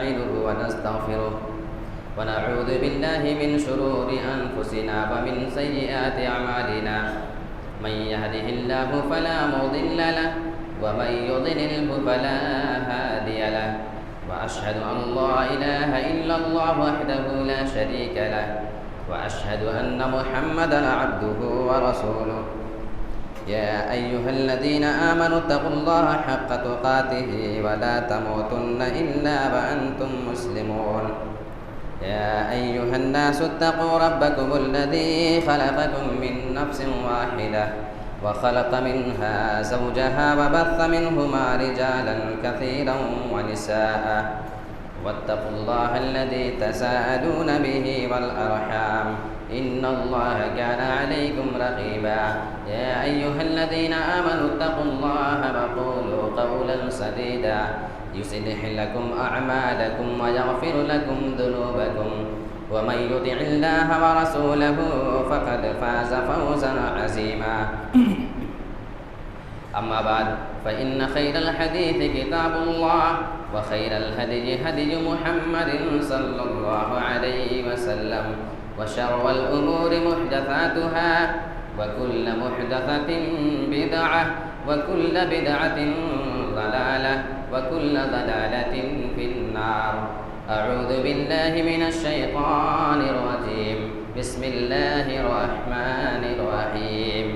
ونستعينه ونستغفره ونعوذ بالله من شرور أنفسنا ومن سيئات أعمالنا من يهده الله فلا مضل له ومن يضلله فلا هادي له وأشهد أن لا إله إلا الله وحده لا شريك له وأشهد أن محمدًا عبده ورسوله يا أيها الذين آمنوا اتقوا الله حق تقاته ولا تموتن إلا وأنتم مسلمون يا أيها الناس اتقوا ربكم الذي خلقكم من نفس واحدة وخلق منها زوجها وبث منهما رجالا كثيرا ونساء واتقوا الله الذي تساءلون به والأرحام إن الله كان عليكم رقيبا يا أيها الذين آمنوا اتقوا الله وقولوا قولا سديدا يصلح لكم أعمالكم ويغفر لكم ذنوبكم ومن يطع الله ورسوله فقد فاز فوزا عظيما أما بعد فإن خير الحديث كتاب الله وخير الهدي هدي محمد صلى الله عليه وسلم وشر الأمور محدثاتها وكل محدثة بدعة وكل بدعة ضلالة وكل ضلالة في النار أعوذ بالله من الشيطان الرجيم بسم الله الرحمن الرحيم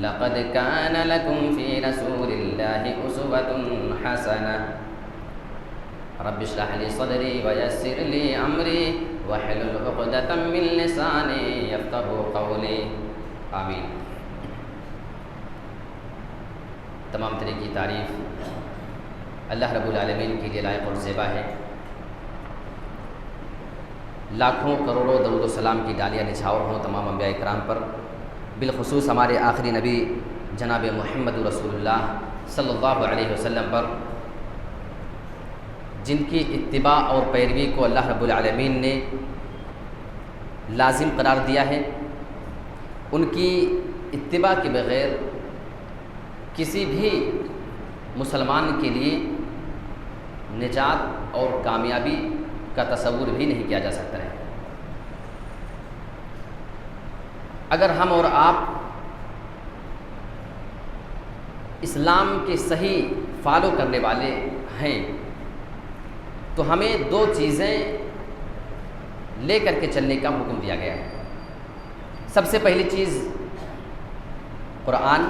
لقد كان لكم في رسول الله أسوة حسنة رب اشرح لي صدري ويسر لي أمري واحلل عقدة من لساني يفقهوا قولي آمین۔ تمام طرح کی تعریف اللہ رب العالمین کے لیے لائق اور زیبا ہے۔ لاکھوں کروڑوں درود و سلام کی ڈالیاں نچھاور ہوں تمام انبیاء کرام پر، بالخصوص ہمارے آخری نبی جناب محمد رسول اللہ صلی اللہ علیہ وسلم پر، جن کی اتباع اور پیروی کو اللہ رب العالمین نے لازم قرار دیا ہے۔ ان کی اتباع کے بغیر کسی بھی مسلمان کے لیے نجات اور کامیابی کا تصور بھی نہیں کیا جا سکتا ہے۔ اگر ہم اور آپ اسلام کے صحیح فالو کرنے والے ہیں تو ہمیں دو چیزیں لے کر کے چلنے کا حکم دیا گیا ہے۔ سب سے پہلی چیز قرآن،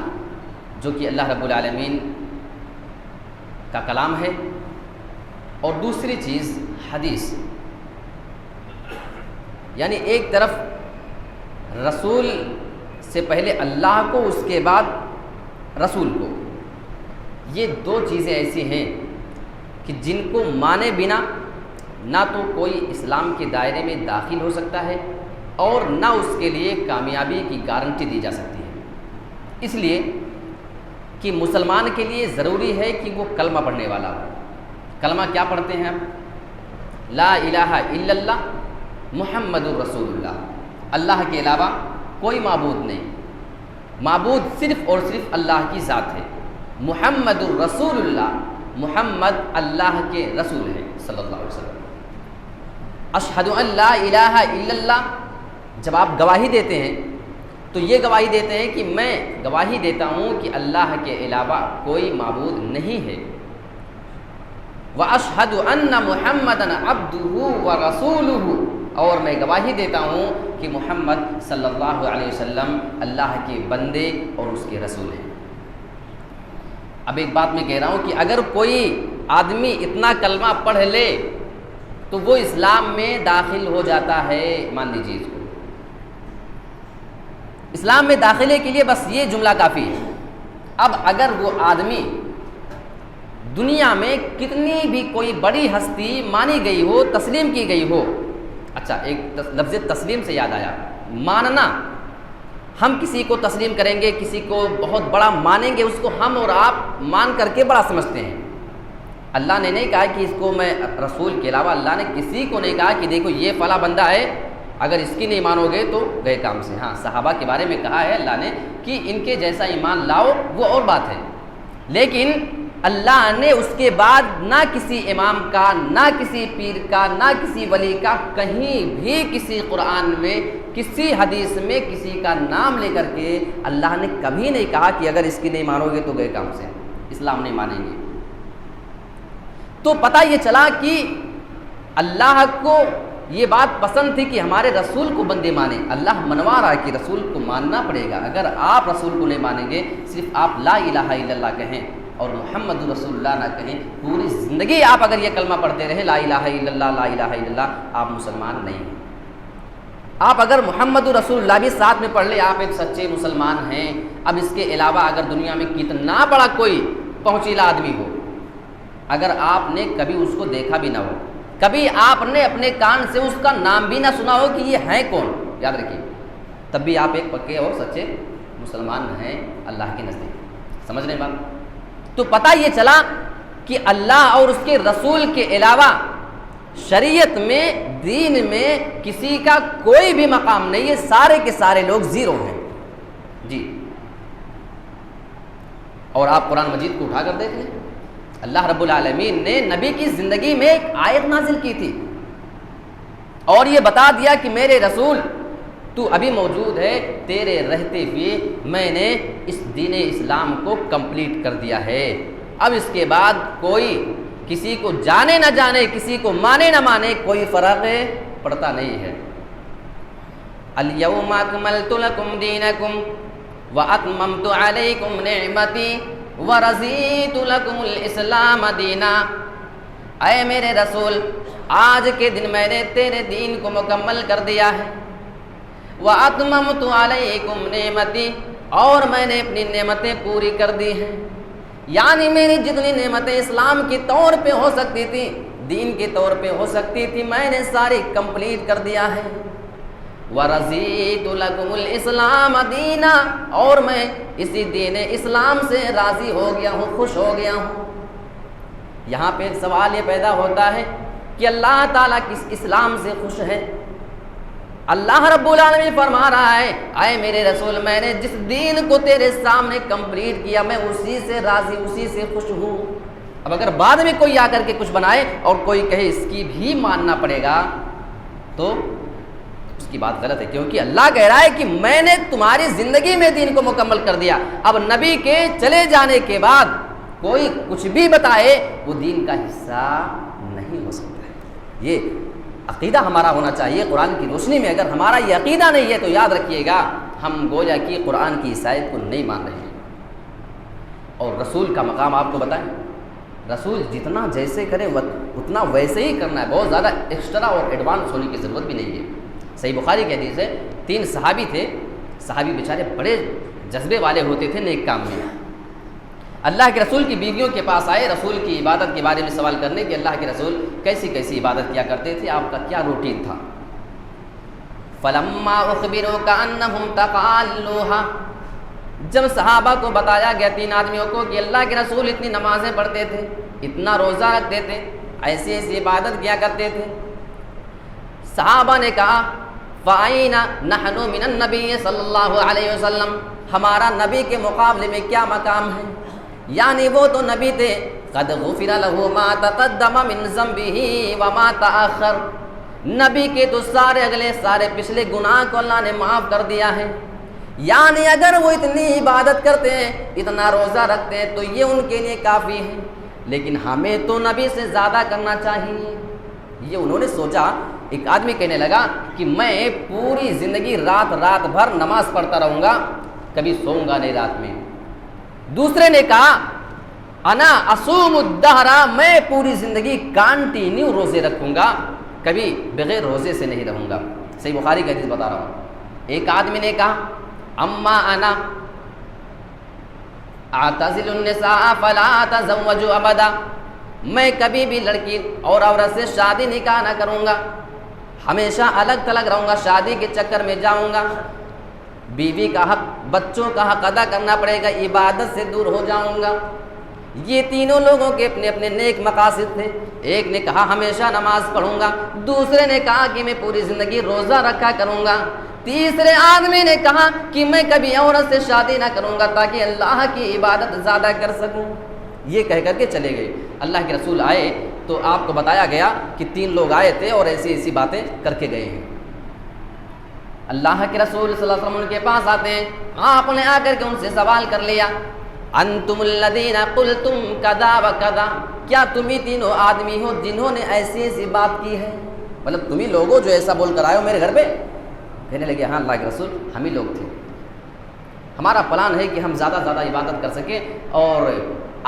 جو کہ اللہ رب العالمین کا کلام ہے، اور دوسری چیز حدیث، یعنی ایک طرف رسول سے پہلے اللہ کو، اس کے بعد رسول کو۔ یہ دو چیزیں ایسی ہیں کہ جن کو مانے بنا نہ تو کوئی اسلام کے دائرے میں داخل ہو سکتا ہے اور نہ اس کے لیے کامیابی کی گارنٹی دی جا سکتی ہے۔ اس لیے کہ مسلمان کے لیے ضروری ہے کہ وہ کلمہ پڑھنے والا ہو۔ کلمہ کیا پڑھتے ہیں ہم؟ لا الہ الا اللہ محمد الرسول اللہ، اللہ کے علاوہ کوئی معبود نہیں، معبود صرف اور صرف اللہ کی ذات ہے۔ محمد الرسول اللہ، محمد اللہ کے رسول ہیں صلی اللہ علیہ وسلم۔ اشہد ان لا الہ الا اللہ، جب آپ گواہی دیتے ہیں تو یہ گواہی دیتے ہیں کہ میں گواہی دیتا ہوں کہ اللہ کے علاوہ کوئی معبود نہیں ہے۔ وَأَشْهَدُ أَنَّ مُحَمَّدًا عَبْدُهُ وَرَسُولُهُ، اور میں گواہی دیتا ہوں کہ محمد صلی اللہ علیہ وسلم اللہ کے بندے اور اس کے رسول ہیں۔ اب ایک بات میں کہہ رہا ہوں کہ اگر کوئی آدمی اتنا کلمہ پڑھ لے تو وہ اسلام میں داخل ہو جاتا ہے، مان لیجیے اس کو۔ اسلام میں داخلے کے لیے بس یہ جملہ کافی ہے۔ اب اگر وہ آدمی دنیا میں کتنی بھی کوئی بڑی ہستی مانی گئی ہو، تسلیم کی گئی ہو، اچھا ایک لفظ تسلیم سے یاد آیا، ماننا، ہم کسی کو تسلیم کریں گے، کسی کو بہت بڑا مانیں گے، اس کو ہم اور آپ مان کر کے بڑا سمجھتے ہیں۔ اللہ نے نہیں کہا کہ اس کو میں رسول کے علاوہ، اللہ نے کسی کو نہیں کہا کہ دیکھو یہ فلاں بندہ ہے، اگر اس کی نہیں مانو گے تو گئے کام سے۔ ہاں صحابہ کے بارے میں کہا ہے اللہ نے کہ ان کے جیسا ایمان لاؤ، وہ اور بات ہے، لیکن اللہ نے اس کے بعد نہ کسی امام کا، نہ کسی پیر کا، نہ کسی ولی کا، کہیں بھی کسی قرآن میں، کسی حدیث میں کسی کا نام لے کر کے اللہ نے کبھی نہیں کہا کہ اگر اس کی نہیں مانو گے تو گئے کام سے، اسلام نہیں مانیں گے۔ تو پتہ یہ چلا کہ اللہ کو یہ بات پسند تھی کہ ہمارے رسول کو بندے مانیں۔ اللہ منوا رہا ہے کہ رسول کو ماننا پڑے گا۔ اگر آپ رسول کو نہیں مانیں گے، صرف آپ لا الہ الا اللہ کہیں اور محمد رسول اللہ نہ کہیں، پوری زندگی آپ اگر یہ کلمہ پڑھتے رہیں لا الہ الا اللہ لا الہ الا اللہ، آپ مسلمان نہیں ہیں۔ آپ اگر محمد رسول اللہ بھی ساتھ میں پڑھ لیں، آپ ایک سچے مسلمان ہیں۔ اب اس کے علاوہ اگر دنیا میں کتنا بڑا کوئی پہنچیلا آدمی ہو، اگر آپ نے کبھی اس کو دیکھا بھی نہ ہو، کبھی آپ نے اپنے کان سے اس کا نام بھی نہ سنا ہو کہ یہ ہے کون، یاد رکھیے، تب بھی آپ ایک پکے اور سچے مسلمان ہیں اللہ کے نزدیک۔ سمجھ رہے ہیں بات؟ تو پتہ یہ چلا کہ اللہ اور اس کے رسول کے علاوہ شریعت میں، دین میں کسی کا کوئی بھی مقام نہیں ہے، سارے کے سارے لوگ زیرو ہیں جی۔ اور آپ قرآن مجید کو اٹھا کر دیکھ لیں، اللہ رب العالمین نے نبی کی زندگی میں ایک آیت نازل کی تھی اور یہ بتا دیا کہ میرے رسول تو ابھی موجود ہے، تیرے رہتے ہوئے میں نے اس دین اسلام کو کمپلیٹ کر دیا ہے۔ اب اس کے بعد کوئی کسی کو جانے نہ جانے، کسی کو مانے نہ مانے، کوئی فرق پڑتا نہیں ہے۔ الیوم اکملت لکم دینکم واتممت علیکم نعمتی وَرَضِيتُ لَكُمُ الْإِسْلَامَ دِينًا۔ اے میرے رسول، آج کے دن میں نے تیرے دین کو مکمل کر دیا ہے۔ وَأَتْمَمْتُ عَلَيْكُمْ نِعْمَتِي، اور میں نے اپنی نعمتیں پوری کر دی ہیں، یعنی میری جتنی نعمتیں اسلام کے طور پہ ہو سکتی تھی، دین کے طور پہ ہو سکتی تھی، میں نے ساری کمپلیٹ کر دیا ہے۔ وَرَضِيتُ لَكُمُ الْإِسْلَامَ دِينًا، اور میں اسی دین اسلام سے راضی ہو گیا ہوں، خوش ہو گیا ہوں۔ یہاں پہ ایک سوال یہ پیدا ہوتا ہے کہ اللہ تعالیٰ کس اسلام سے خوش ہے؟ اللہ رب العالمین فرما رہا ہے، اے میرے رسول، میں نے جس دین کو تیرے سامنے کمپلیٹ کیا، میں اسی سے راضی، اسی سے خوش ہوں۔ اب اگر بعد میں کوئی آ کر کے کچھ بنائے اور کوئی کہے اس کی بھی ماننا پڑے گا تو اس کی بات غلط ہے، کیونکہ اللہ کہہ رہا ہے کہ میں نے تمہاری زندگی میں دین کو مکمل کر دیا۔ اب نبی کے چلے جانے کے بعد کوئی کچھ بھی بتائے وہ دین کا حصہ نہیں ہو سکتا ہے۔ یہ عقیدہ ہمارا ہونا چاہیے قرآن کی روشنی میں۔ اگر ہمارا یہ عقیدہ نہیں ہے تو یاد رکھیے گا ہم گویا کہ قرآن کی عیسائیت کو نہیں مان رہے ہیں۔ اور رسول کا مقام آپ کو بتائیں، رسول جتنا جیسے کرے اتنا ویسے ہی کرنا ہے، بہت زیادہ ایکسٹرا اور ایڈوانس ہونے کی ضرورت بھی نہیں ہے۔ صحیح بخاری کی حدیث ہے، 3 صحابی تھے، صحابی بیچارے بڑے جذبے والے ہوتے تھے نیک کام میں۔ اللہ کے رسول کی بیویوں کے پاس آئے رسول کی عبادت کے بارے میں سوال کرنے کہ اللہ کے رسول کیسی کیسی عبادت کیا کرتے تھے، آپ کا کیا روٹین تھا؟ فَلَمَّا أُخْبِرُوا كَأَنَّهُمْ تَقَالُّوهَا، جب صحابہ کو بتایا گیا 3 آدمیوں کو کہ اللہ کے رسول اتنی نمازیں پڑھتے تھے، اتنا روزہ رکھتے تھے، ایسی ایسی عبادت کیا کرتے تھے، صحابہ نے کہا فَأَيْنَ نَحْنُ مِنَ النَّبِيِّ صلی اللہ علیہ وسلم، ہمارا نبی کے مقابلے میں کیا مقام ہے؟ یعنی وہ تو نبی تھے، قَدْ غُفِرَ لَهُ مَا تَقَدَّمَ مِنْ ذَنْبِهِ وَمَا تَأَخَّرَ، نبی کے تو سارے اگلے سارے پچھلے گناہ کو اللہ نے معاف کر دیا ہے۔ یعنی اگر وہ اتنی عبادت کرتے ہیں، اتنا روزہ رکھتے ہیں تو یہ ان کے لیے کافی ہے، لیکن ہمیں تو نبی سے زیادہ کرنا چاہیے۔ یہ انہوں نے سوچا۔ ایک آدمی کہنے لگا کہ میں پوری زندگی رات بھر نماز پڑھتا رہوں گا، کبھی سوؤں گا نہیں رات میں۔ دوسرے نے کہا انا اصوم الدہر، میں پوری زندگی کانٹینیو روزے رکھوں گا، کبھی بغیر روزے سے نہیں رہوں گا۔ صحیح بخاری کا حدیث بتا رہا ہوں۔ ایک آدمی نے کہا اما انا اعتزل النساء فلا اتزوج ابدا، میں کبھی بھی لڑکی اور عورت سے شادی نکاح نہ کروں گا، ہمیشہ الگ تھلگ رہوں گا، شادی کے چکر میں جاؤں گا، بیوی کا حق، بچوں کا حق ادا کرنا پڑے گا، عبادت سے دور ہو جاؤں گا۔ یہ تینوں لوگوں کے اپنے اپنے نیک مقاصد تھے۔ ایک نے کہا ہمیشہ نماز پڑھوں گا، دوسرے نے کہا کہ میں پوری زندگی روزہ رکھا کروں گا، تیسرے آدمی نے کہا کہ میں کبھی عورت سے شادی نہ کروں گا تاکہ اللہ کی عبادت زیادہ کر سکوں۔ یہ کہہ کر کے چلے گئے۔ اللہ کے رسول آئے تو آپ کو بتایا گیا کہ 3 لوگ آئے تھے اور ایسی ایسی باتیں کر کے گئے ہیں۔ اللہ کے رسول صلی اللہ علیہ وسلم ان کے پاس آتے ہیں، آپ نے آ کر کے ان سے سوال کر لیا، انتم الذین قلتم کذا و کذا، کیا تم ہی تینوں آدمی ہو جنہوں نے ایسی ایسی بات کی ہے؟ مطلب تم ہی لوگ ہو جو ایسا بول کر آئے ہو میرے گھر پہ؟ کہنے لگے ہاں اللہ کے رسول ہم ہی لوگ تھے، ہمارا پلان ہے کہ ہم زیادہ سے زیادہ عبادت کر سکیں، اور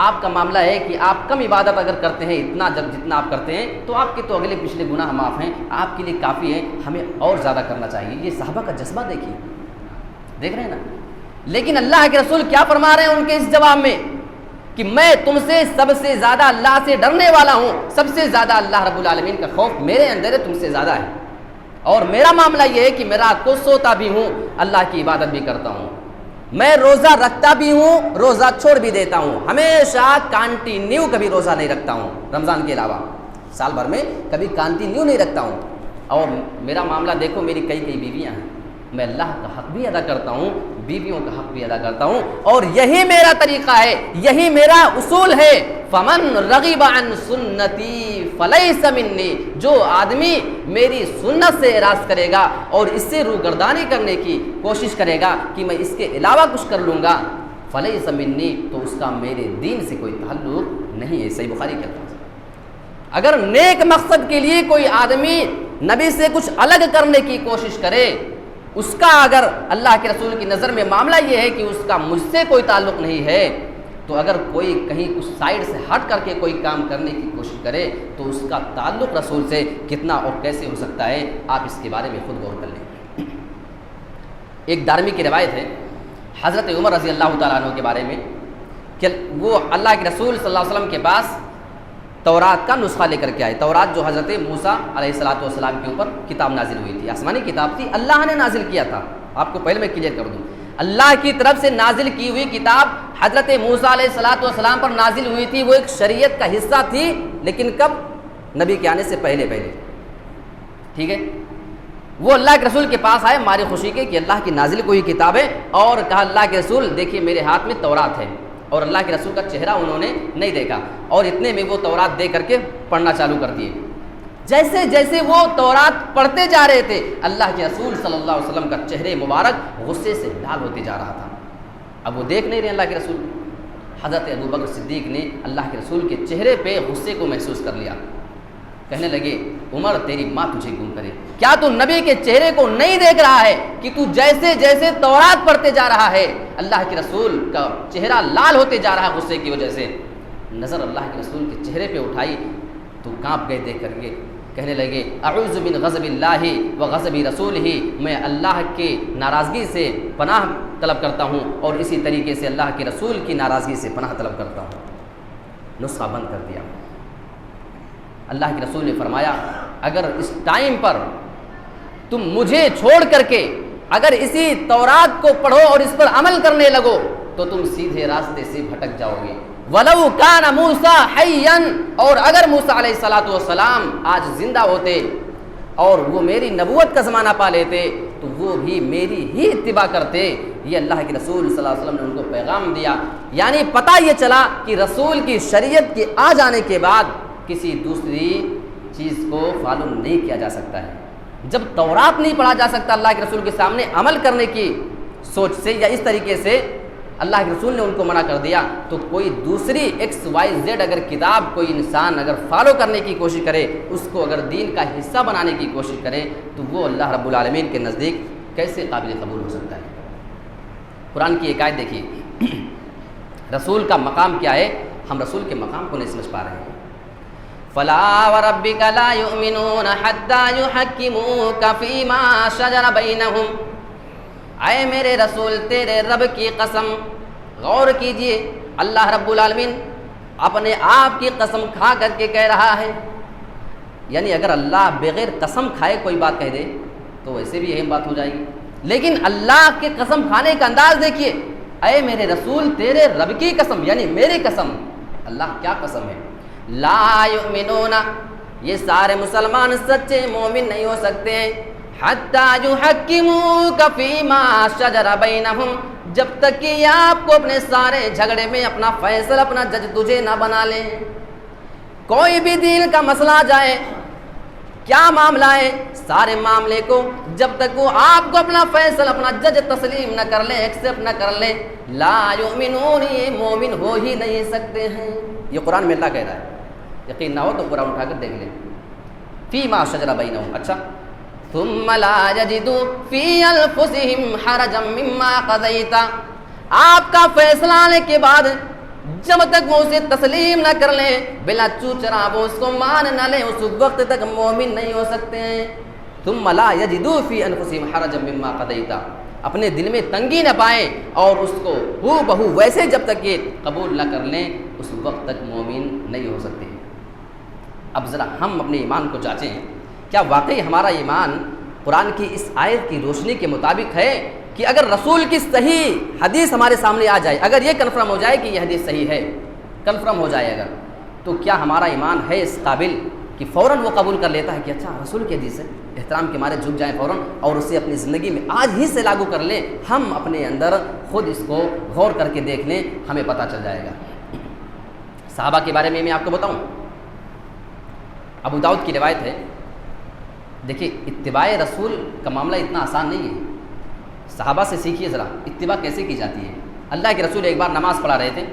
آپ کا معاملہ ہے کہ آپ کم عبادت اگر کرتے ہیں جتنا آپ کرتے ہیں تو آپ کے تو اگلے پچھلے گناہ معاف ہیں، آپ کے لیے کافی ہیں، ہمیں اور زیادہ کرنا چاہیے۔ یہ صحابہ کا جذبہ دیکھیے، دیکھ رہے ہیں نا۔ لیکن اللہ کے رسول کیا فرما رہے ہیں ان کے اس جواب میں کہ میں تم سے سب سے زیادہ اللہ سے ڈرنے والا ہوں، سب سے زیادہ اللہ رب العالمین کا خوف میرے اندر ہے، تم سے زیادہ ہے، اور میرا معاملہ یہ ہے کہ میں رات کو سوتا بھی ہوں، اللہ کی عبادت بھی کرتا ہوں، میں روزہ رکھتا بھی ہوں، روزہ چھوڑ بھی دیتا ہوں، ہمیشہ کانٹینیو کبھی روزہ نہیں رکھتا ہوں رمضان کے علاوہ، سال بھر میں کبھی کانٹینیو نہیں رکھتا ہوں، اور میرا معاملہ دیکھو میری کئی بیویاں ہیں، میں اللہ کا حق بھی ادا کرتا ہوں، بیویوں کا حق بھی ادا کرتا ہوں، اور یہی میرا طریقہ ہے، یہی میرا اصول ہے، فمن رغب عن سنتی فلیس منی، جو آدمی میری سنت سے اعراض کرے گا اور اس سے روگردانی کرنے کی کوشش کرے گا کہ میں اس کے علاوہ کچھ کر لوں گا، فلیس منی، تو اس کا میرے دین سے کوئی تعلق نہیں ہے۔ صحیح بخاری کے الفاظ۔ اگر نیک مقصد کے لیے کوئی آدمی نبی سے کچھ الگ کرنے کی کوشش کرے، اس کا اگر اللہ کے رسول کی نظر میں معاملہ یہ ہے کہ اس کا مجھ سے کوئی تعلق نہیں ہے، تو اگر کوئی کہیں اس سائڈ سے ہٹ کر کے کوئی کام کرنے کی کوشش کرے تو اس کا تعلق رسول سے کتنا اور کیسے ہو سکتا ہے، آپ اس کے بارے میں خود غور کر لیں۔ ایک دارمی کی روایت ہے حضرت عمر رضی اللہ تعالیٰ عنہ کے بارے میں کہ وہ اللہ کے رسول صلی اللہ علیہ وسلم کے پاس تورات کا نسخہ لے کر کے آئے۔ تورات جو حضرت موسیٰ علیہ السلام کے اوپر کتاب نازل ہوئی تھی، آسمانی کتاب تھی، اللہ نے نازل کیا تھا۔ آپ کو پہلے میں کلیئر کر دوں، اللہ کی طرف سے نازل کی ہوئی کتاب حضرت موسیٰ علیہ السلام پر نازل ہوئی تھی، وہ ایک شریعت کا حصہ تھی، لیکن کب؟ نبی کے آنے سے پہلے، ٹھیک ہے۔ وہ اللہ کے رسول کے پاس آئے ماری خوشی کے کہ اللہ کی نازل کوئی کتاب ہے، اور کہا اللہ کے رسول دیکھیے میرے ہاتھ میں تورات ہے، اور اللہ کے رسول کا چہرہ انہوں نے نہیں دیکھا، اور اتنے میں وہ تورات دے کر کے پڑھنا چالو کر دیے۔ جیسے جیسے وہ تورات پڑھتے جا رہے تھے، اللہ کے رسول صلی اللہ علیہ وسلم کا چہرے مبارک غصے سے لال ہوتے جا رہا تھا۔ اب وہ دیکھ نہیں رہے اللہ کے رسول، حضرت ابوبکر صدیق نے اللہ کے رسول کے چہرے پہ غصے کو محسوس کر لیا، کہنے لگے عمر تیری ماں تجھے گم کرے، کیا تو نبی کے چہرے کو نہیں دیکھ رہا ہے کہ تو جیسے جیسے تورات پڑھتے جا رہا ہے اللہ کے رسول کا چہرہ لال ہوتے جا رہا ہے غصے کی وجہ سے۔ نظر اللہ کے رسول کے چہرے پہ اٹھائی تو کانپ گئے دیکھ کر کے، کہنے لگے اعوذ من غضب اللہ و غضب رسولہ، میں اللہ کے ناراضگی سے پناہ طلب کرتا ہوں اور اسی طریقے سے اللہ کے رسول کی ناراضگی سے پناہ طلب کرتا ہوں۔ نسخہ بند کر دیا۔ اللہ کے رسول نے فرمایا اگر اس ٹائم پر تم مجھے چھوڑ کر کے اگر اسی تورات کو پڑھو اور اس پر عمل کرنے لگو تو تم سیدھے راستے سے بھٹک جاؤ گے۔ وَلَوْ كَانَ مُوسَىٰ حَيًّا، اور اگر موسیٰ علیہ السلام آج زندہ ہوتے اور وہ میری نبوت کا زمانہ پا لیتے تو وہ بھی میری ہی اتباع کرتے۔ یہ اللہ کے رسول صلی اللہ علیہ وسلم نے ان کو پیغام دیا، یعنی پتہ یہ چلا کہ رسول کی شریعت کے آ جانے کے بعد کسی دوسری چیز کو فالو نہیں کیا جا سکتا ہے۔ جب تورات نہیں پڑھا جا سکتا اللہ کے رسول کے سامنے عمل کرنے کی سوچ سے یا اس طریقے سے اللہ کے رسول نے ان کو منع کر دیا، تو کوئی دوسری XYZ اگر کتاب کوئی انسان اگر فالو کرنے کی کوشش کرے، اس کو اگر دین کا حصہ بنانے کی کوشش کرے تو وہ اللہ رب العالمین کے نزدیک کیسے قابل قبول ہو سکتا ہے۔ قرآن کی ایک آیت دیکھیے، رسول کا مقام کیا ہے، ہم رسول کے مقام کو نہیں سمجھ پا رہے ہیں۔ فَلَا وَرَبِّكَ لَا يُؤْمِنُونَ حَتَّى يُحَكِّمُوكَ فِي مَا شَجَرَ بَيْنَهُمْ، اے میرے رسول تیرے رب کی قسم، غور کیجئے اللہ رب العالمین اپنے آپ کی قسم کھا کر کے کہہ رہا ہے، یعنی اگر اللہ بغیر قسم کھائے کوئی بات کہہ دے تو ویسے بھی اہم بات ہو جائے گی، لیکن اللہ کے قسم کھانے کا انداز دیکھیے، اے میرے رسول تیرے رب کی قسم، یعنی میری قسم۔ اللہ کیا قسم ہے، لا یؤمنون، یہ سارے مسلمان سچے مومن نہیں ہو سکتے، حتی یحکموک فیما شجر بینہم، جب تک کہ یہ آپ کو اپنے سارے جھگڑے میں اپنا فیصلہ اپنا جج تجھے نہ بنا لیں۔ کوئی بھی دین کا مسئلہ آ جائے، کیا معاملہ ہے، سارے معاملے کو جب تک وہ آپ کو اپنا فیصلہ اپنا جج تسلیم نہ کر لیں، ایکسیپٹ نہ کر لیں، لا یؤمنون، یہ مومن ہو ہی نہیں سکتے ہیں۔ یہ قرآن میں اللہ کہہ رہا ہے، یقین نہ ہو تو قرآن اٹھا کر دیکھ لیں۔ فیما شجر بینہم، اچھا، ثم لا یجدوا فی انفسہم حرجا مما قضیت، آپ کا فیصلہ آنے کے بعد جب تک وہ اسے تسلیم نہ کر لیں، بلا چوچرا وہ اس کو مان نہ لیں، اس وقت تک مومن نہیں ہو سکتے ہیں۔ ثم لا یجدوا فی انفسہم حرجا مما قضیت، اپنے دل میں تنگی نہ پائیں اور اس کو ہو بہو ویسے جب تک یہ قبول نہ کر لیں، اس وقت تک مومن نہیں ہو سکتے ہیں۔ اب ذرا ہم اپنے ایمان کو جانچیں، کیا واقعی ہمارا ایمان قرآن کی اس آیت کی روشنی کے مطابق ہے کہ اگر رسول کی صحیح حدیث ہمارے سامنے آ جائے، اگر یہ کنفرم ہو جائے کہ یہ حدیث صحیح ہے، کنفرم ہو جائے اگر، تو کیا ہمارا ایمان ہے اس قابل کہ فوراً وہ قبول کر لیتا ہے کہ اچھا رسول کی حدیث ہے، احترام کے مارے جھک جائیں فوراً اور اسے اپنی زندگی میں آج ہی سے لاگو کر لیں؟ ہم اپنے اندر خود اس کو غور کر کے دیکھ لیں، ہمیں پتہ چل جائے گا۔ صحابہ کے بارے میں آپ کو بتاؤں، ابو داؤد کی روایت ہے، دیکھیے اتباع رسول کا معاملہ اتنا آسان نہیں ہے، صحابہ سے سیکھیے ذرا اتباع کیسے کی جاتی ہے۔ اللہ کے رسول ایک بار نماز پڑھا رہے تھے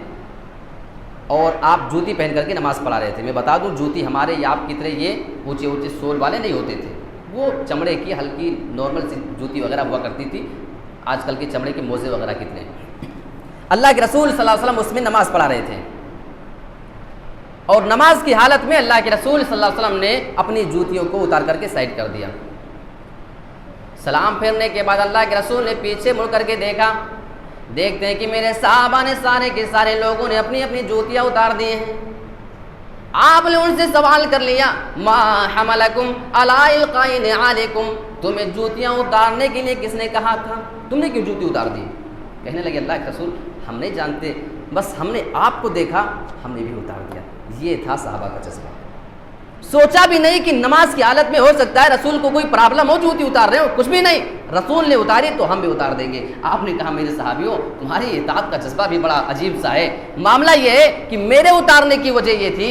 اور آپ جوتی پہن کر کے نماز پڑھا رہے تھے۔ میں بتا دوں جوتی ہمارے یا آپ کی طرح یہ اونچے اونچے سول والے نہیں ہوتے تھے، وہ چمڑے کی ہلکی نارمل سی جوتی وغیرہ ہوا کرتی تھی، آج کل کے چمڑے کے موزے وغیرہ کتنے۔ اللہ کے رسول صلی اللہ علیہ وسلم اس میں نماز پڑھا رہے تھے اور نماز کی حالت میں اللہ کے رسول صلی اللہ علیہ وسلم نے اپنی جوتیوں کو اتار کر کے سائڈ کر دیا۔ سلام پھیرنے کے بعد اللہ کے رسول نے پیچھے مڑ کر کے دیکھا، دیکھتے ہیں کہ میرے صحابہ نے سارے کے سارے لوگوں نے اپنی اپنی جوتیاں اتار دی ہیں۔ آپ نے ان سے سوال کر لیا، ما حملکم علی القاء نعالکم، تمہیں جوتیاں اتارنے کے لیے کس نے کہا تھا، تم نے کیوں جوتی اتار دی؟ کہنے لگے اللہ کے رسول ہم نہیں جانتے، بس ہم نے آپ کو دیکھا ہم نے بھی اتار دیا۔ یہ تھا صحابہ کا جذبہ، سوچا بھی نہیں کہ نماز کی حالت میں ہو سکتا ہے رسول کو کوئی پرابلم ہو، جوتی اتار رہے ہو، کچھ بھی نہیں، رسول نے اتاری تو ہم بھی اتار دیں گے۔ آپ نے کہا میرے صحابیوں تمہاری اطاعت کا جذبہ بھی بڑا عجیب سا ہے۔ معاملہ یہ ہے کہ میرے اتارنے کی وجہ یہ تھی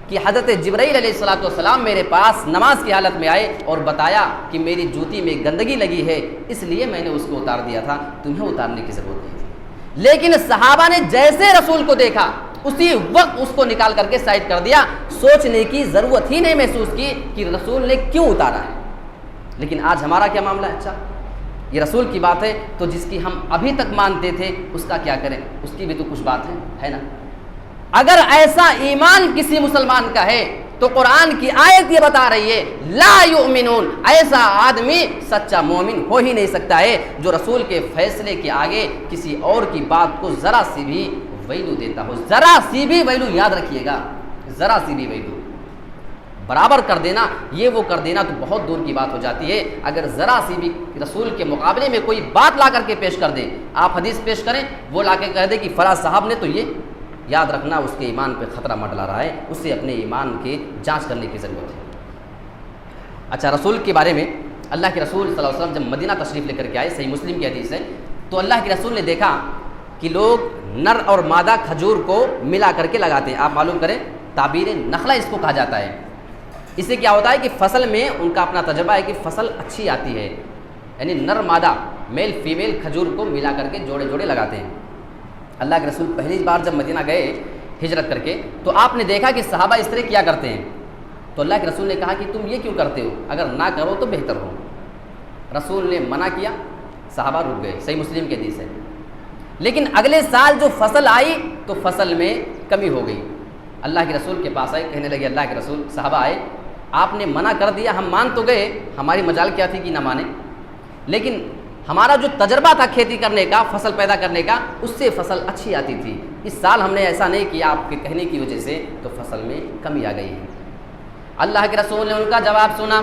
کہ حضرت جبرائیل علیہ الصلوۃ والسلام میرے پاس نماز کی حالت میں آئے اور بتایا کہ میری جوتی میں گندگی لگی ہے، اس لیے میں نے اس کو اتار دیا تھا، تمہیں اتارنے کی ضرورت نہیں تھی۔ لیکن صحابہ نے جیسے رسول کو دیکھا اسی وقت اس کو نکال کر کے سائڈ کر دیا، سوچنے کی ضرورت ہی نہیں محسوس کی کہ رسول نے کیوں اتارا ہے۔ لیکن آج ہمارا کیا معاملہ ہے؟ اچھا یہ رسول کی بات ہے تو جس کی ہم ابھی تک مانتے تھے اس کا کیا کریں، اس کی بھی تو کچھ بات ہے نا۔ اگر ایسا ایمان کسی مسلمان کا ہے تو قرآن کی آیت یہ بتا رہی ہے لا یؤمنون، ایسا آدمی سچا مومن ہو ہی نہیں سکتا ہے جو رسول کے فیصلے کے آگے کسی اور کی بات کو ذرا سی بھی ویلو دیتا ہو۔ ذرا سی بھی ویلو، یاد رکھیے گا، ذرا سی بھی ویلو برابر کر دینا، یہ وہ کر دینا تو بہت دور کی بات ہو جاتی ہے۔ اگر ذرا سی بھی رسول کے مقابلے میں کوئی بات لا کر کے پیش کر دے، آپ حدیث پیش کریں وہ لا کے کہہ دے کہ فلاں صاحب نے تو یہ، یاد رکھنا اس کے ایمان پہ خطرہ منڈلا رہا ہے، اسے اپنے ایمان کی جانچ کرنے کی ضرورت ہے۔ اچھا رسول کے بارے میں، اللہ کے رسول صلی اللہ علیہ وسلم جب مدینہ تشریف لے کر کے آئے، صحیح مسلم کی حدیث ہے، تو اللہ کے رسول نے دیکھا کہ لوگ نر اور مادہ کھجور کو ملا کر کے لگاتے ہیں۔ آپ معلوم کریں تعبیر نخلا اس کو کہا جاتا ہے۔ اس سے کیا ہوتا ہے کہ فصل میں ان کا اپنا تجربہ ہے کہ فصل اچھی آتی ہے، یعنی نر مادہ میل فیمیل کھجور کو ملا کر کے جوڑے جوڑے لگاتے ہیں۔ اللہ کے رسول پہلی بار جب مدینہ گئے ہجرت کر کے تو آپ نے دیکھا کہ صحابہ اس طرح کیا کرتے ہیں، تو اللہ کے رسول نے کہا کہ تم یہ کیوں کرتے ہو، اگر نہ کرو تو بہتر ہو۔ رسول نے منع کیا، صحابہ رک گئے، صحیح مسلم کی حدیث ہے۔ لیکن اگلے سال جو فصل آئی تو فصل میں کمی ہو گئی، اللہ کے رسول کے پاس آئے، کہنے لگے اللہ کے رسول، صحابہ آئے آپ نے منع کر دیا، ہم مان تو گئے، ہماری مجال کیا تھی کہ نہ مانیں، لیکن ہمارا جو تجربہ تھا کھیتی کرنے کا، فصل پیدا کرنے کا، اس سے فصل اچھی آتی تھی، اس سال ہم نے ایسا نہیں کیا آپ کے کہنے کی وجہ سے تو فصل میں کمی آ گئی ہے۔ اللہ کے رسول نے ان کا جواب سنا،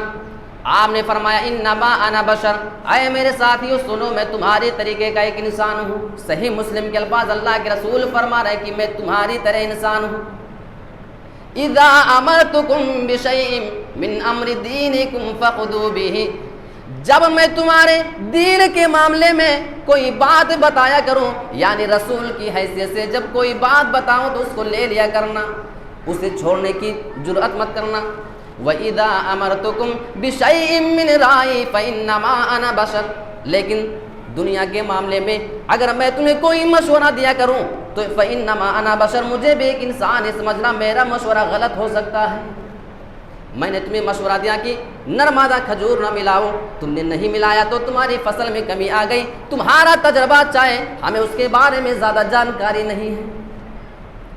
آپ نے فرمایا انما انا بشر، اے میرے ساتھیوں سنو میں تمہارے طریقے کا ایک انسان ہوں۔ صحیح مسلم کے الفاظ اللہ کے رسول فرما رہے کہ میں تمہاری طرح انسان ہوں۔ اذا امرتکم بشیء من امر دینکم فخذوا به، جب میں تمہارے دین کے معاملے میں کوئی بات بتایا کروں، یعنی رسول کی حیثیت سے جب کوئی بات بتاؤں تو اس کو لے لیا کرنا، اسے چھوڑنے کی جرأت مت کرنا۔ وَإِذَا أَمَرْتُكُمْ بِشَيْءٍ مِّنْ رَأْيٍ فَإِنَّمَا أَنَا بَشَرٌ، لیکن دنیا کے معاملے میں اگر میں تمہیں کوئی مشورہ دیا کروں تو فَإِنَّمَا أَنَا بَشَرٌ، مجھے بھی ایک انسان ہے، سمجھنا میرا مشورہ غلط ہو سکتا ہے۔ میں نے تمہیں مشورہ دیا کہ نرمادہ کھجور نہ ملاؤ، تم نے نہیں ملایا تو تمہاری فصل میں کمی آ گئی، تمہارا تجربہ چاہے، ہمیں اس کے بارے میں زیادہ جانکاری نہیں ہے۔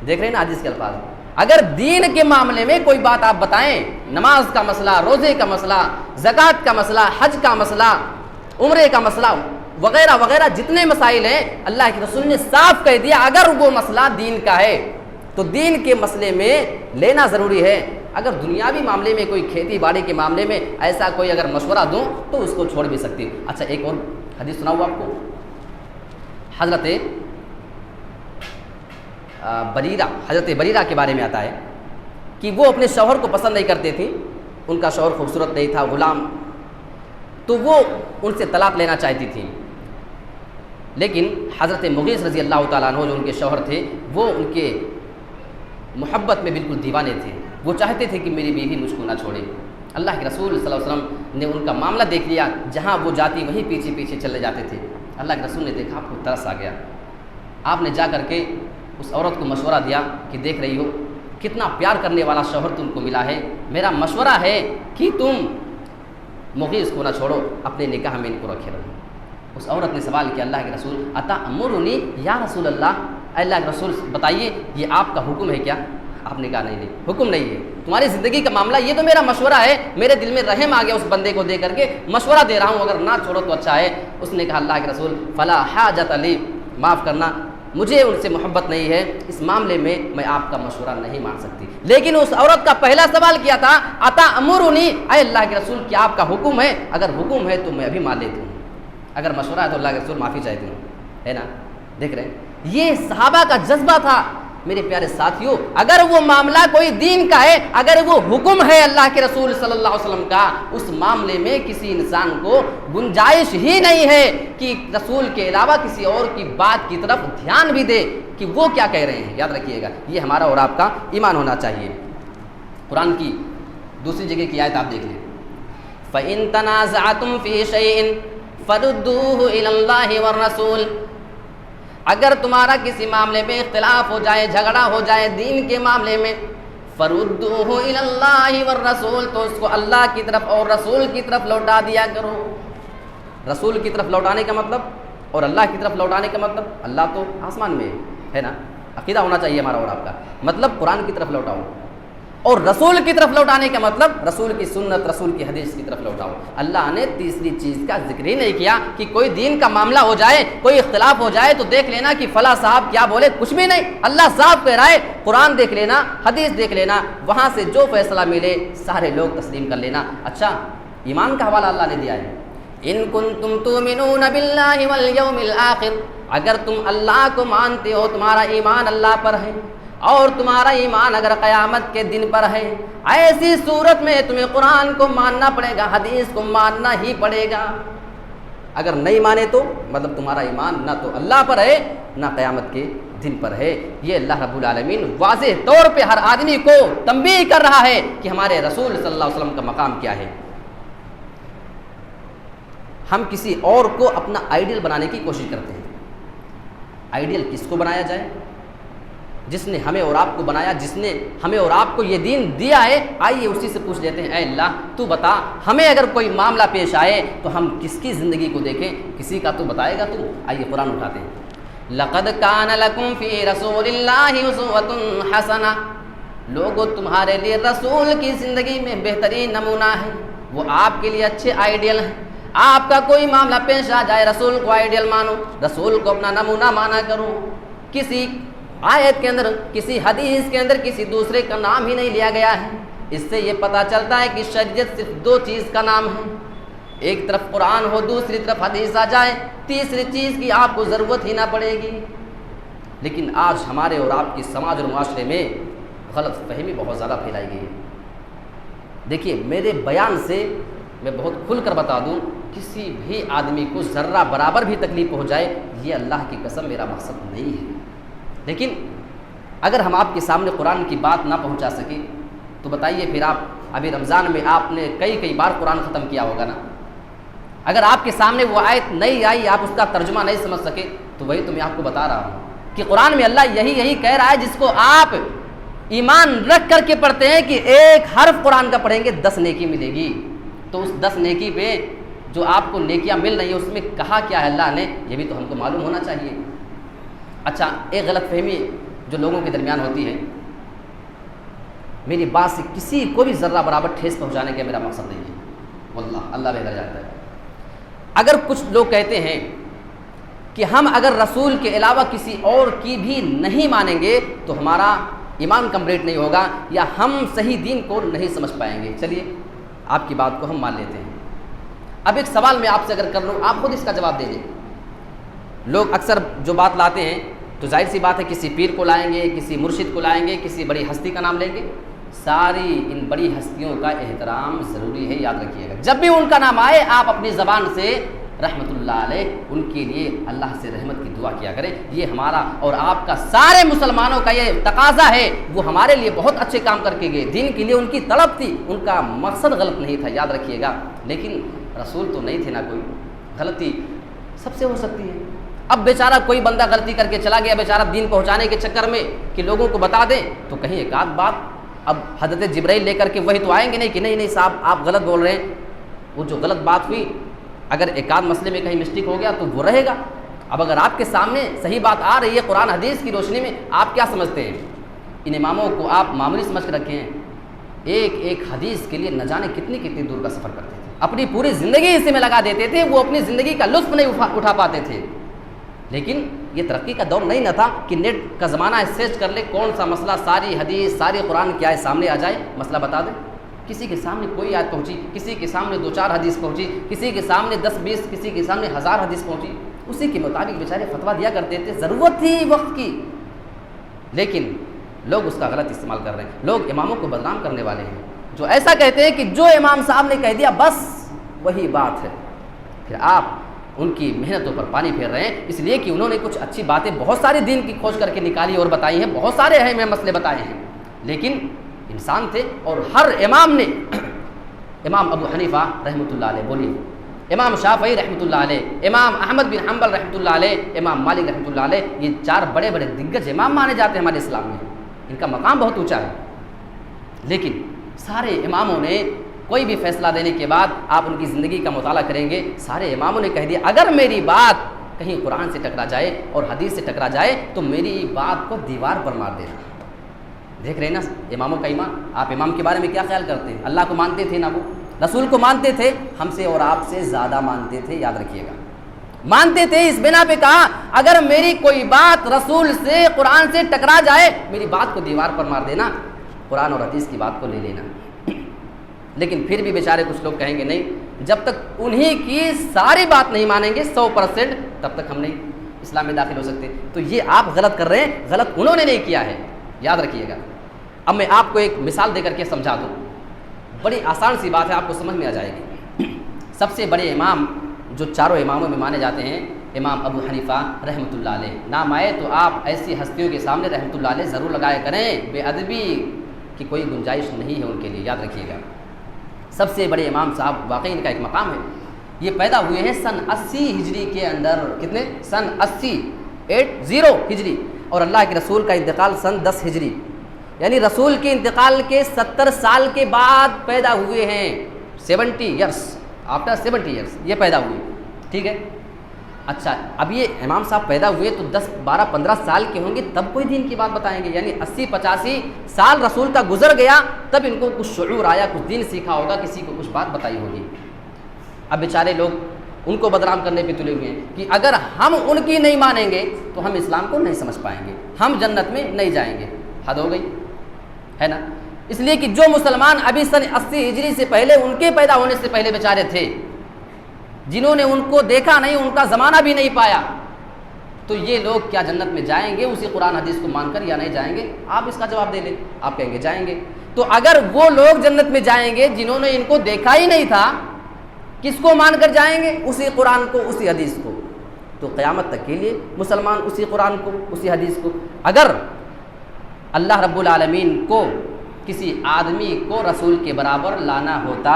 دیکھ رہے ہیں نا حدیث کے الفاظ، اگر دین کے معاملے میں کوئی بات آپ بتائیں، نماز کا مسئلہ، روزے کا مسئلہ، زکوٰۃ کا مسئلہ، حج کا مسئلہ، عمرے کا مسئلہ وغیرہ وغیرہ جتنے مسائل ہیں، اللہ کے رسول نے صاف کہہ دیا اگر وہ مسئلہ دین کا ہے تو دین کے مسئلے میں لینا ضروری ہے۔ اگر دنیاوی معاملے میں کوئی کھیتی باڑی کے معاملے میں ایسا کوئی اگر مشورہ دوں تو اس کو چھوڑ بھی سکتی ہوں۔ اچھا ایک اور حدیث سناؤں آپ کو، حضرت بریرہ کے بارے میں آتا ہے کہ وہ اپنے شوہر کو پسند نہیں کرتے تھیں، ان کا شوہر خوبصورت نہیں تھا، غلام، تو وہ ان سے طلاق لینا چاہتی تھیں، لیکن حضرت مغیث رضی اللہ تعالیٰ عنہ جو ان کے شوہر تھے وہ ان کے محبت میں بالکل دیوانے تھے، وہ چاہتے تھے کہ میری بیوی مجھ کو نہ چھوڑے۔ اللہ کے رسول صلی اللہ علیہ وسلم نے ان کا معاملہ دیکھ لیا، جہاں وہ جاتی وہیں پیچھے پیچھے چلے جاتے تھے۔ اللہ کے رسول نے دیکھا، آپ کو ترس آ گیا، آپ نے جا کر کے اس عورت کو مشورہ دیا کہ دیکھ رہی ہو کتنا پیار کرنے والا شوہر تم کو ملا ہے، میرا مشورہ ہے کہ تم مغیث کو نہ چھوڑو، اپنے نکاح میں ان کو رکھے رہو۔ اس عورت نے سوال کیا، اللہ کے رسول اتأمرنی یا رسول اللہ کے رسول بتائیے یہ آپ کا حکم ہے کیا؟ آپ نے کہا نہیں حکم نہیں ہے، تمہاری زندگی کا معاملہ، یہ تو میرا مشورہ ہے، میرے دل میں رحم آ گیا اس بندے کو دے کر کے مشورہ دے رہا ہوں، اگر نہ چھوڑو تو اچھا ہے۔ اس نے کہا اللہ کے رسول فلا حاجت لی، معاف کرنا مجھے ان سے محبت نہیں ہے، اس معاملے میں میں آپ کا مشورہ نہیں مان سکتی۔ لیکن اس عورت کا پہلا سوال کیا تھا اتأمرنی، اے اللہ کے رسول کیا آپ کا حکم ہے؟ اگر حکم ہے تو میں ابھی مان لیتی ہوں، اگر مشورہ ہے تو اللہ کے رسول معافی چاہتی ہوں، ہے نا؟ دیکھ رہے ہیں یہ صحابہ کا جذبہ تھا۔ میرے پیارے ساتھیوں، اگر وہ معاملہ کوئی دین کا ہے، اگر وہ حکم ہے اللہ کے رسول صلی اللہ علیہ وسلم کا، اس معاملے میں کسی انسان کو گنجائش ہی نہیں ہے کہ رسول کے علاوہ کسی اور کی بات کی طرف دھیان بھی دے کہ وہ کیا کہہ رہے ہیں۔ یاد رکھیے گا، یہ ہمارا اور آپ کا ایمان ہونا چاہیے۔ قرآن کی دوسری جگہ کی آیت آپ دیکھ لیں، فَإِن تَنَازَعْتُمْ فِي شَيْءٍ فَرُدُّوهُ إِلَى اللَّهِ وَالرَّسُولِ، اگر تمہارا کسی معاملے میں اختلاف ہو جائے، جھگڑا ہو جائے دین کے معاملے میں، فَرُدُّوهُ إِلَى اللَّهِ وَالرَّسُولِ، تو اس کو اللہ کی طرف اور رسول کی طرف لوٹا دیا کرو۔ رسول کی طرف لوٹانے کا مطلب اور اللہ کی طرف لوٹانے کا مطلب، اللہ تو آسمان میں ہے نا، عقیدہ ہونا چاہیے ہمارا اور آپ کا، مطلب قرآن کی طرف لوٹاؤ، اور رسول کی طرف لوٹانے کا مطلب رسول کی سنت، رسول کی حدیث کی طرف لوٹاؤ۔ اللہ نے تیسری چیز کا ذکر ہی نہیں کیا کہ کوئی دین کا معاملہ ہو جائے، کوئی اختلاف ہو جائے تو دیکھ لینا کہ فلاں صاحب کیا بولے، کچھ بھی نہیں، اللہ صاحب کہہ رہا ہے، قرآن دیکھ لینا، حدیث دیکھ لینا، وہاں سے جو فیصلہ ملے سارے لوگ تسلیم کر لینا۔ اچھا ایمان کا حوالہ اللہ نے دیا ہے، ان کنتم تؤمنون باللہ والیوم الآخر، اگر تم اللہ کو مانتے ہو، تمہارا ایمان اللہ پر ہے اور تمہارا ایمان اگر قیامت کے دن پر ہے، ایسی صورت میں تمہیں قرآن کو ماننا پڑے گا، حدیث کو ماننا ہی پڑے گا۔ اگر نہیں مانے تو مطلب تمہارا ایمان نہ تو اللہ پر ہے نہ قیامت کے دن پر ہے۔ یہ اللہ رب العالمین واضح طور پہ ہر آدمی کو تنبیہ کر رہا ہے کہ ہمارے رسول صلی اللہ علیہ وسلم کا مقام کیا ہے۔ ہم کسی اور کو اپنا آئیڈیل بنانے کی کوشش کرتے ہیں۔ آئیڈیل کس کو بنایا جائے؟ جس نے ہمیں اور آپ کو بنایا، جس نے ہمیں اور آپ کو یہ دین دیا ہے، آئیے اسی سے پوچھ لیتے ہیں، اے اللہ تو بتا، ہمیں اگر کوئی معاملہ پیش آئے تو ہم کس کی زندگی کو دیکھیں، کسی کا تو بتائے گا تو۔ آئیے قرآن اٹھاتے ہیں، لَقَدْ كَانَ لَكُمْ فِي رَسُولِ اللَّهِ أُسْوَةٌ حَسَنَةٌ، لوگوں تمہارے لیے رسول کی زندگی میں بہترین نمونہ ہے، وہ آپ کے لیے اچھے آئیڈیل ہیں۔ آپ کا کوئی معاملہ پیش آ جائے رسول کو آئیڈیل مانو، رسول کو اپنا نمونہ مانا کرو۔ کسی آیت کے اندر، کسی حدیث کے اندر کسی دوسرے کا نام ہی نہیں لیا گیا ہے۔ اس سے یہ پتہ چلتا ہے کہ شریعت صرف دو چیز کا نام ہے، ایک طرف قرآن ہو، دوسری طرف حدیث آ جائے، تیسری چیز کی آپ کو ضرورت ہی نہ پڑے گی۔ لیکن آج ہمارے اور آپ کی سماج اور معاشرے میں غلط فہمی بہت زیادہ پھیلائی گئی ہے۔ دیکھیے میرے بیان سے میں بہت کھل کر بتا دوں، کسی بھی آدمی کو ذرہ برابر بھی تکلیف ہو جائے، یہ اللہ کی قسم میرا مقصد نہیں ہے۔ لیکن اگر ہم آپ کے سامنے قرآن کی بات نہ پہنچا سکیں تو بتائیے پھر آپ ابھی رمضان میں آپ نے کئی بار قرآن ختم کیا ہوگا نا۔ اگر آپ کے سامنے وہ آیت نہیں آئی، آپ اس کا ترجمہ نہیں سمجھ سکے، تو وہی تو میں آپ کو بتا رہا ہوں کہ قرآن میں اللہ یہی کہہ رہا ہے، جس کو آپ ایمان رکھ کر کے پڑھتے ہیں کہ ایک حرف قرآن کا پڑھیں گے 10 نیکی ملے گی، تو اس 10 نیکی پہ جو آپ کو نیکیاں مل رہی ہیں اس میں کہا کیا ہے اللہ نے، یہ بھی تو ہم کو معلوم ہونا چاہیے۔ اچھا، ایک غلط فہمی جو لوگوں کے درمیان ہوتی ہے، میری بات سے کسی کو بھی ذرہ برابر ٹھیس پہنچانے کا میرا مقصد نہیں ہے، واللہ اللہ بہتر جانتا ہے۔ اگر کچھ لوگ کہتے ہیں کہ ہم اگر رسول کے علاوہ کسی اور کی بھی نہیں مانیں گے تو ہمارا ایمان کمپلیٹ نہیں ہوگا، یا ہم صحیح دین کو نہیں سمجھ پائیں گے، چلیے آپ کی بات کو ہم مان لیتے ہیں۔ اب ایک سوال میں آپ سے اگر کر لوں، آپ خود اس کا جواب دے دیں۔ لوگ اکثر جو بات لاتے ہیں تو ظاہر سی بات ہے کسی پیر کو لائیں گے، کسی مرشد کو لائیں گے، کسی بڑی ہستی کا نام لیں گے۔ ساری ان بڑی ہستیوں کا احترام ضروری ہے، یاد رکھیے گا۔ جب بھی ان کا نام آئے آپ اپنی زبان سے رحمت اللہ علیہ، ان کے لیے اللہ سے رحمت کی دعا کیا کریں۔ یہ ہمارا اور آپ کا سارے مسلمانوں کا یہ تقاضا ہے۔ وہ ہمارے لیے بہت اچھے کام کر کے گئے، دین کے لیے ان کی طلب تھی، ان کا مقصد غلط نہیں تھا، یاد رکھیے گا۔ لیکن رسول تو نہیں تھے نا، کوئی غلطی سب سے ہو سکتی ہے۔ اب بیچارہ کوئی بندہ غلطی کر کے چلا گیا، بیچارہ دین پہنچانے کے چکر میں کہ لوگوں کو بتا دیں، تو کہیں ایک آدھ بات اب حضرت جبرائیل لے کر کے وہی تو آئیں گے نہیں کہ نہیں صاحب آپ غلط بول رہے ہیں۔ وہ جو غلط بات ہوئی، اگر ایک آدھ مسئلے میں کہیں مسٹیک ہو گیا تو وہ رہے گا۔ اب اگر آپ کے سامنے صحیح بات آ رہی ہے قرآن حدیث کی روشنی میں، آپ کیا سمجھتے ہیں؟ ان اماموں کو آپ معمولی سمجھ کے رکھے ہیں، ایک حدیث کے لیے نہ جانے کتنی دور کا سفر کرتے تھے، اپنی پوری زندگی اسی میں لگا دیتے تھے، وہ اپنی زندگی کا لطف نہیں اٹھا پاتے تھے۔ لیکن یہ ترقی کا دور نہیں نہ تھا کہ نیٹ کا زمانہ ہے، سرچ کر لے کون سا مسئلہ، ساری حدیث ساری قرآن کی آیت سامنے آ جائے، مسئلہ بتا دے۔ کسی کے سامنے کوئی آیت پہنچی، کسی کے سامنے 2-4 حدیث پہنچی، کسی کے سامنے 10-20، کسی کے سامنے 1000 حدیث پہنچی، اسی کے مطابق بیچارے فتویٰ دیا کرتے تھے، ضرورت تھی وقت کی۔ لیکن لوگ اس کا غلط استعمال کر رہے ہیں، لوگ اماموں کو بدنام کرنے والے ہیں، جو ایسا کہتے ہیں کہ جو امام صاحب نے کہہ دیا بس وہی بات ہے۔ پھر آپ ان کی محنتوں پر پانی پھیر رہے ہیں، اس لیے کہ انہوں نے کچھ اچھی باتیں بہت ساری دین کی کھوج کر کے نکالی اور بتائی ہیں، بہت سارے اہم مسئلے بتائے ہیں، لیکن انسان تھے۔ اور ہر امام نے، امام ابو حنیفہ رحمۃ اللہ علیہ بولیے، امام شافعی رحمۃ اللہ علیہ، امام احمد بن حنبل رحمۃ اللہ علیہ، امام مالک رحمۃ اللہ علیہ، یہ 4 بڑے دگج امام مانے جاتے ہیں ہمارے اسلام میں، ان کا مقام بہت اونچا ہے۔ لیکن سارے اماموں نے کوئی بھی فیصلہ دینے کے بعد آپ ان کی زندگی کا مطالعہ کریں گے، سارے اماموں نے کہہ دیا اگر میری بات کہیں قرآن سے ٹکرا جائے اور حدیث سے ٹکرا جائے تو میری بات کو دیوار پر مار دینا۔ دیکھ رہے ہیں نا اماموں کا ایمان۔ آپ امام کے بارے میں کیا خیال کرتے ہیں؟ اللہ کو مانتے تھے نا، وہ رسول کو مانتے تھے، ہم سے اور آپ سے زیادہ مانتے تھے، یاد رکھیے گا، مانتے تھے۔ اس بنا پہ کہا اگر میری کوئی بات رسول سے قرآن سے ٹکرا جائے میری بات کو دیوار پر مار دینا، قرآن اور حدیث کی بات کو لے لینا۔ لیکن پھر بھی بیچارے کچھ لوگ کہیں گے نہیں، جب تک انہی کی ساری بات نہیں مانیں گے 100%، تب تک ہم نہیں اسلام میں داخل ہو سکتے۔ تو یہ آپ غلط کر رہے ہیں، غلط انہوں نے نہیں کیا ہے، یاد رکھیے گا۔ اب میں آپ کو ایک مثال دے کر کے سمجھا دوں، بڑی آسان سی بات ہے، آپ کو سمجھ میں آ جائے گی۔ سب سے بڑے امام جو 4 اماموں میں مانے جاتے ہیں، امام ابو حنیفہ رحمۃ اللہ علیہ، نام آئے تو آپ ایسی ہستیوں کے سامنے رحمۃ اللہ علیہ ضرور لگایا کریں، بے ادبی کی کوئی گنجائش نہیں ہے ان کے لیے، یاد رکھیے گا۔ سب سے بڑے امام صاحب، واقعی ان کا ایک مقام ہے۔ یہ پیدا ہوئے ہیں سن 80 ہجری کے اندر، کتنے؟ سن 80 ہجری، اور اللہ کے رسول کا انتقال سن 10 ہجری، یعنی رسول کے انتقال کے 70 سال کے بعد پیدا ہوئے ہیں، 70 ایئرس، آفٹر 70 ایئرس یہ پیدا ہوئے، ٹھیک ہے۔ اچھا، اب یہ امام صاحب پیدا ہوئے تو 10 12 15 سال کے ہوں گے تب کوئی دین کی بات بتائیں گے، یعنی 80 85 سال رسول کا گزر گیا تب ان کو کچھ شعور آیا، کچھ دین سیکھا ہوگا، کسی کو کچھ بات بتائی ہوگی۔ اب بیچارے لوگ ان کو بدنام کرنے پہ تلے ہوئے ہیں کہ اگر ہم ان کی نہیں مانیں گے تو ہم اسلام کو نہیں سمجھ پائیں گے، ہم جنت میں نہیں جائیں گے۔ حد ہو گئی ہے نا۔ اس لیے کہ جو مسلمان ابھی سن 80 ہجری سے پہلے، ان کے پیدا ہونے سے پہلے بیچارے تھے، جنہوں نے ان کو دیکھا نہیں، ان کا زمانہ بھی نہیں پایا، تو یہ لوگ کیا جنت میں جائیں گے اسی قرآن حدیث کو مان کر یا نہیں جائیں گے؟ آپ اس کا جواب دے لیں، آپ کہیں گے جائیں گے۔ تو اگر وہ لوگ جنت میں جائیں گے جنہوں نے ان کو دیکھا ہی نہیں تھا، کس کو مان کر جائیں گے؟ اسی قرآن کو، اسی حدیث کو۔ تو قیامت تک کے لیے مسلمان اسی قرآن کو، اسی حدیث کو۔ اگر اللہ رب العالمین کو کسی آدمی کو رسول کے برابر لانا ہوتا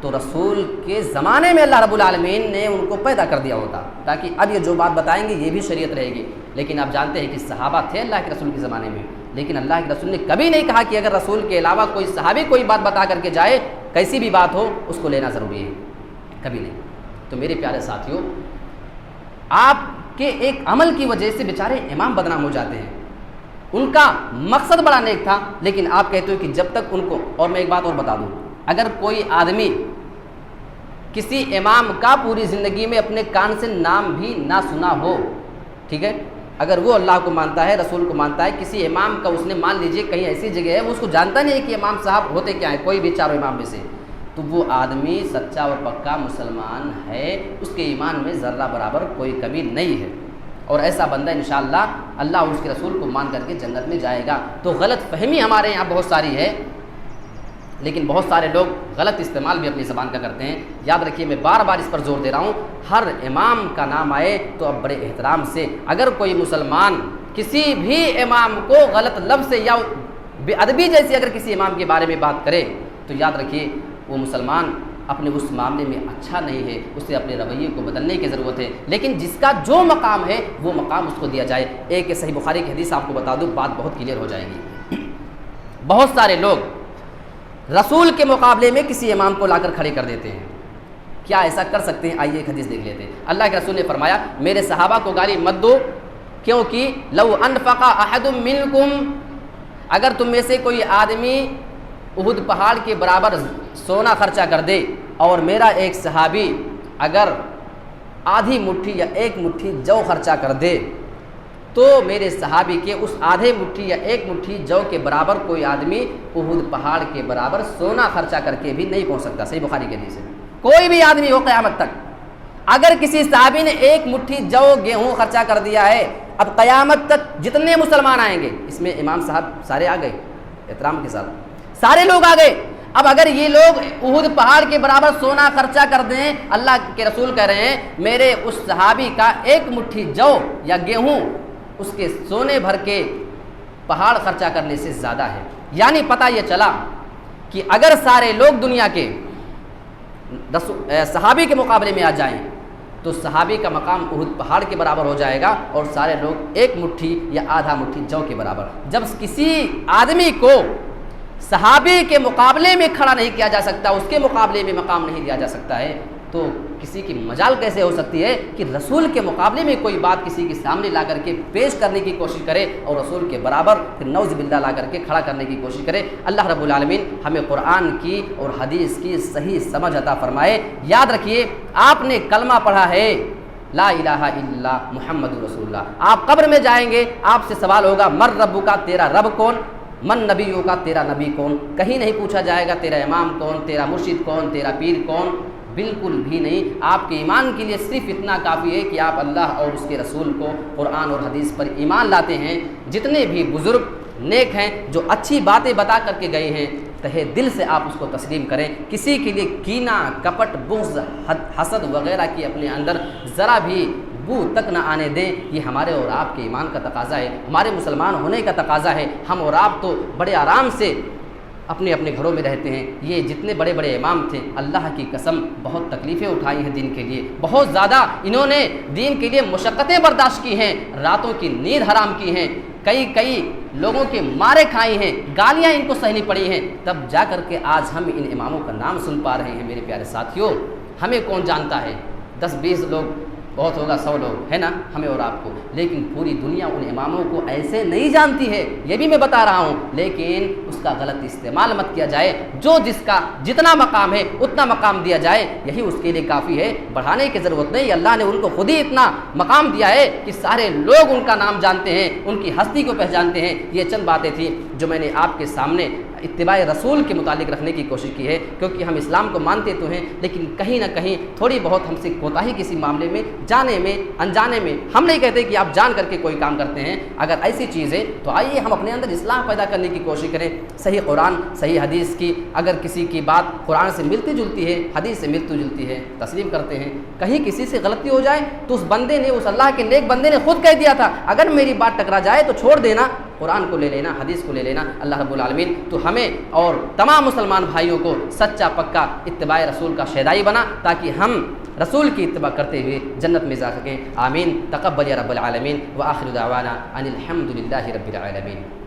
تو رسول کے زمانے میں اللہ رب العالمین نے ان کو پیدا کر دیا ہوتا، تاکہ اب یہ جو بات بتائیں گے یہ بھی شریعت رہے گی۔ لیکن آپ جانتے ہیں کہ صحابہ تھے اللہ کے رسول کے زمانے میں، لیکن اللہ کے رسول نے کبھی نہیں کہا کہ اگر رسول کے علاوہ کوئی صحابی کوئی بات بتا کر کے جائے، کیسی بھی بات ہو، اس کو لینا ضروری ہے، کبھی نہیں۔ تو میرے پیارے ساتھیوں، آپ کے ایک عمل کی وجہ سے بیچارے امام بدنام ہو جاتے ہیں۔ ان کا مقصد بڑا نیک تھا، لیکن آپ کہتے ہو کہ جب تک ان کو، اور میں ایک بات اور بتا دوں، اگر کوئی آدمی کسی امام کا پوری زندگی میں اپنے کان سے نام بھی نہ سنا ہو، ٹھیک ہے، اگر وہ اللہ کو مانتا ہے، رسول کو مانتا ہے، کسی امام کا اس نے مان لیجئے کہیں ایسی جگہ ہے وہ اس کو جانتا نہیں ہے کہ امام صاحب ہوتے کیا ہیں، کوئی بھی چاروں امام میں سے، تو وہ آدمی سچا اور پکا مسلمان ہے، اس کے ایمان میں ذرہ برابر کوئی کمی نہیں ہے، اور ایسا بندہ انشاءاللہ اللہ اور اس کے رسول کو مان کر کے جنت میں جائے گا۔ تو غلط فہمی ہمارے یہاں بہت ساری ہے، لیکن بہت سارے لوگ غلط استعمال بھی اپنی زبان کا کرتے ہیں۔ یاد رکھیے، میں بار بار اس پر زور دے رہا ہوں، ہر امام کا نام آئے تو اب بڑے احترام سے، اگر کوئی مسلمان کسی بھی امام کو غلط لفظ سے یا بے ادبی جیسی اگر کسی امام کے بارے میں بات کرے تو یاد رکھیے وہ مسلمان اپنے اس معاملے میں اچھا نہیں ہے، اسے اپنے رویے کو بدلنے کی ضرورت ہے، لیکن جس کا جو مقام ہے وہ مقام اس کو دیا جائے۔ ایک صحیح بخاری کی حدیث آپ کو بتا دوں، بات بہت کلیئر ہو جائے گی۔ بہت سارے لوگ رسول کے مقابلے میں کسی امام کو لا کر کھڑے کر دیتے ہیں، کیا ایسا کر سکتے ہیں؟ آئیے ایک حدیث دیکھ لیتے ہیں۔ اللہ کے رسول نے فرمایا، میرے صحابہ کو گالی مت دو، کیونکہ لو انفق احد منکم، اگر تم میں سے کوئی آدمی احد پہاڑ کے برابر سونا خرچہ کر دے، اور میرا ایک صحابی اگر آدھی مٹھی یا ایک مٹھی جو خرچہ کر دے، تو میرے صحابی کے اس آدھے مٹھی یا ایک مٹھی جو کے برابر کوئی آدمی احد پہاڑ کے برابر سونا خرچہ کر کے بھی نہیں پہنچ سکتا۔ صحیح بخاری کے حدیث ہے، کوئی بھی آدمی ہو قیامت تک، اگر کسی صحابی نے ایک مٹھی جو گیہوں خرچہ کر دیا ہے، اب قیامت تک جتنے مسلمان آئیں گے، اس میں امام صاحب سارے آ گئے، احترام کے ساتھ سارے لوگ آ گئے، اب اگر یہ لوگ احد پہاڑ کے برابر سونا خرچہ کر دیں، اللہ کے رسول کہہ رہے ہیں میرے اس صحابی کا ایک مٹھی جو یا گیہوں اس کے سونے بھر کے پہاڑ خرچہ کرنے سے زیادہ ہے۔ یعنی پتہ یہ چلا کہ اگر سارے لوگ دنیا کے صحابی کے مقابلے میں آ جائیں تو صحابی کا مقام احد پہاڑ کے برابر ہو جائے گا، اور سارے لوگ ایک مٹھی یا آدھا مٹھی جو کے برابر۔ جب کسی آدمی کو صحابی کے مقابلے میں کھڑا نہیں کیا جا سکتا، اس کے مقابلے میں مقام نہیں دیا جا سکتا ہے، تو کسی کی مجال کیسے ہو سکتی ہے کہ رسول کے مقابلے میں کوئی بات کسی کے سامنے لا کر کے پیش کرنے کی کوشش کرے اور رسول کے برابر پھر نعوذ باللہ لا کر کے کھڑا کرنے کی کوشش کرے۔ اللہ رب العالمین ہمیں قرآن کی اور حدیث کی صحیح سمجھ عطا فرمائے۔ یاد رکھیے، آپ نے کلمہ پڑھا ہے لا الہ الا اللہ محمد رسول اللہ، آپ قبر میں جائیں گے، آپ سے سوال ہوگا من ربک کا، تیرا رب کون؟ من نبیوں کا، تیرا نبی کون؟ کہیں نہیں پوچھا جائے گا تیرا امام کون، تیرا مرشد کون، تیرا پیر کون، بالکل بھی نہیں۔ آپ کے ایمان کے لیے صرف اتنا کافی ہے کہ آپ اللہ اور اس کے رسول کو، قرآن اور حدیث پر ایمان لاتے ہیں۔ جتنے بھی بزرگ نیک ہیں جو اچھی باتیں بتا کر کے گئے ہیں، تہے دل سے آپ اس کو تسلیم کریں، کسی کے لیے کینہ، کپٹ، بغض، حسد وغیرہ کی اپنے اندر ذرا بھی بو تک نہ آنے دیں۔ یہ ہمارے اور آپ کے ایمان کا تقاضا ہے، ہمارے مسلمان ہونے کا تقاضا ہے۔ ہم اور آپ تو بڑے آرام سے اپنے اپنے گھروں میں رہتے ہیں، یہ جتنے بڑے بڑے امام تھے اللہ کی قسم بہت تکلیفیں اٹھائی ہیں دین کے لیے، بہت زیادہ انہوں نے دین کے لیے مشقتیں برداشت کی ہیں، راتوں کی نیند حرام کی ہیں، کئی لوگوں کے مارے کھائی ہیں، گالیاں ان کو سہنی پڑی ہیں، تب جا کر کے آج ہم ان اماموں کا نام سن پا رہے ہیں۔ میرے پیارے ساتھیوں، ہمیں کون جانتا ہے؟ 10-20 لوگ بہت ہوگا، 100 لوگ ہے نا ہمیں اور آپ کو، لیکن پوری دنیا ان اماموں کو ایسے نہیں جانتی ہے، یہ بھی میں بتا رہا ہوں، لیکن اس کا غلط استعمال مت کیا جائے۔ جو جس کا جتنا مقام ہے اتنا مقام دیا جائے، یہی اس کے لیے کافی ہے، بڑھانے کی ضرورت نہیں۔ اللہ نے ان کو خود ہی اتنا مقام دیا ہے کہ سارے لوگ ان کا نام جانتے ہیں، ان کی ہستی کو پہچانتے ہیں۔ یہ چند باتیں تھیں جو میں نے آپ کے سامنے اتباع رسول کے متعلق رکھنے کی کوشش کی ہے، کیونکہ ہم اسلام کو مانتے تو ہیں لیکن کہیں نہ کہیں تھوڑی بہت ہم سے کوتاہی کسی معاملے میں، جانے میں انجانے میں، ہم نہیں کہتے کہ آپ جان کر کے کوئی کام کرتے ہیں، اگر ایسی چیز ہے تو آئیے ہم اپنے اندر اصلاح پیدا کرنے کی کوشش کریں، صحیح قرآن صحیح حدیث کی اگر کسی کی بات قرآن سے ملتی جلتی ہے، حدیث سے ملتی جلتی ہے، تسلیم کرتے ہیں۔ کہیں کسی سے غلطی ہو جائے تو اس بندے نے، اس اللہ کے نیک بندے نے خود کہہ دیا تھا اگر میری بات ٹکرا جائے تو چھوڑ دینا، قرآن کو لے لینا، حدیث کو لے لینا۔ اللہ رب العالمین تو ہمیں اور تمام مسلمان بھائیوں کو سچا پکا اتباع رسول کا شیدائی بنا، تاکہ ہم رسول کی اتباع کرتے ہوئے جنت میں جا سکیں۔ آمین۔ تقبل یا رب العالمین، وآخر دعوانا ان الحمد للہ رب العالمین۔